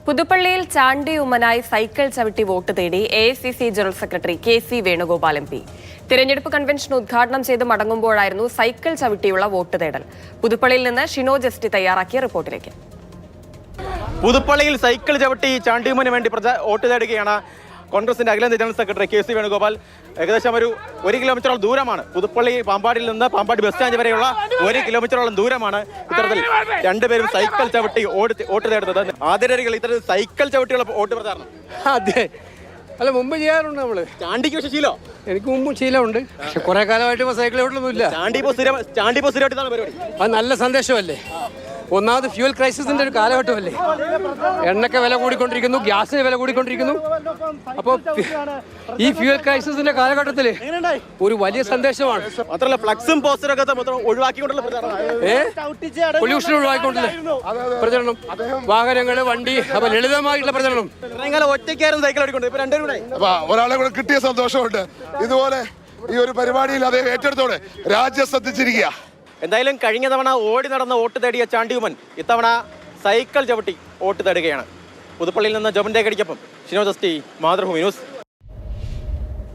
പുതുപ്പള്ളിയിൽ ചാണ്ടി ഉമ്മനായി സൈക്കിൾ ചവിട്ടി വോട്ട് തേടി AICC general secretary KC Venugopal MP. തിരഞ്ഞെടുപ്പ് കൺവെൻഷൻ ഉദ്ഘാടനം ചെയ്ത് മടങ്ങുമ്പോഴായിരുന്നു സൈക്കിൾ ചവിട്ടിയുള്ള വോട്ട് തേടൽ. പുതുപ്പള്ളിയിൽ നിന്ന് ഷിനോ ജസ്റ്റി തയ്യാറാക്കിയ റിപ്പോർട്ടിലേക്ക്. പുതുപ്പള്ളിയിൽ സൈക്കിൾ ചവിട്ടി ചാണ്ടി ഉമ്മന് വേണ്ടി വോട്ട് തേടുകയാണ് കോൺഗ്രസിന്റെ അഖിലേന്ത്യാ ജനറൽ സെക്രട്ടറി KC വേണുഗോപാൽ. ഏകദേശം ഒരു 1 കിലോമീറ്ററോളം ദൂരമാണ് പുതുപ്പള്ളി പാമ്പാടിയിൽ നിന്ന് പാമ്പാടി ബസ് സ്റ്റാൻഡ് വരെയുള്ള 1 കിലോമീറ്ററോളം ദൂരമാണ് ഇത്തരത്തിൽ രണ്ടുപേരും സൈക്കിൾ ചവിട്ടി വോട്ട് തേടുന്നത്. ആദരകൾ ഇത്തരത്തിൽ സൈക്കിൾ ചവിട്ടിയുള്ള വോട്ട് പ്രചാരണം അതെ അല്ല മുമ്പ് ചെയ്യാറുണ്ട് നമ്മള്. ചാണ്ടിക്ക് പക്ഷേ ശീലോ എനിക്ക് മുമ്പും ശീലമുണ്ട്, പക്ഷെ കുറെ കാലമായിട്ട് സൈക്കിൾ ചവിട്ടൊന്നുമില്ല. ചാണ്ടി പരിപാടി അത് നല്ല സന്ദേശമല്ലേ. ഒന്നാമത് ഫ്യൂൽ ക്രൈസിസിന്റെ ഒരു കാലഘട്ടമല്ലേ. എണ്ണയ്ക്ക് വില കൂടിക്കൊണ്ടിരിക്കുന്നു, ഗ്യാസിന് വില കൂടിക്കൊണ്ടിരിക്കുന്നു. അപ്പോൾ ഈ ഫ്യൂൽ ക്രൈസിസിന്റെ കാലഘട്ടത്തിൽ ഒരു വലിയ സന്ദേശമാണ്. മാത്രമല്ല ഫ്ലക്സും പോസ്റ്ററൊക്കെ ഒഴിവാക്കിക്കൊണ്ടുള്ള പൊല്യൂഷൻ ഒഴിവാക്കിക്കൊണ്ടുള്ള പ്രചരണം, വാഹനങ്ങള്, വണ്ടി, അപ്പൊ ലളിതമായിട്ടുള്ള പ്രചരണം. ഒറ്റയ്ക്കാരും സൈക്കിൾ ഓടിക്കൊണ്ട് ഇപ്പൊ രണ്ടുപേരും കൂടെ ഒരാളെ കൂടെ കിട്ടിയ സന്തോഷമുണ്ട്. ഇതുപോലെ ഈ ഒരു പരിപാടിയിൽ അതേ ഏറ്റെടുത്തോടെ രാജ്യം ശ്രദ്ധിച്ചിരിക്കുക. എന്തായാലും കഴിഞ്ഞ തവണ ഓടി നടന്ന വോട്ട് തേടിയ ചാണ്ടി ഉമ്മൻ ഇത്തവണ സൈക്കിൾ ചവിട്ടി വോട്ട് തേടുകയാണ്. പുതുപ്പള്ളിയിൽ നിന്ന് ജോബൻ തേക്കടിക്കൊപ്പം ഷിനോ ജസ്റ്റി, മാതൃഭൂമി ന്യൂസ്.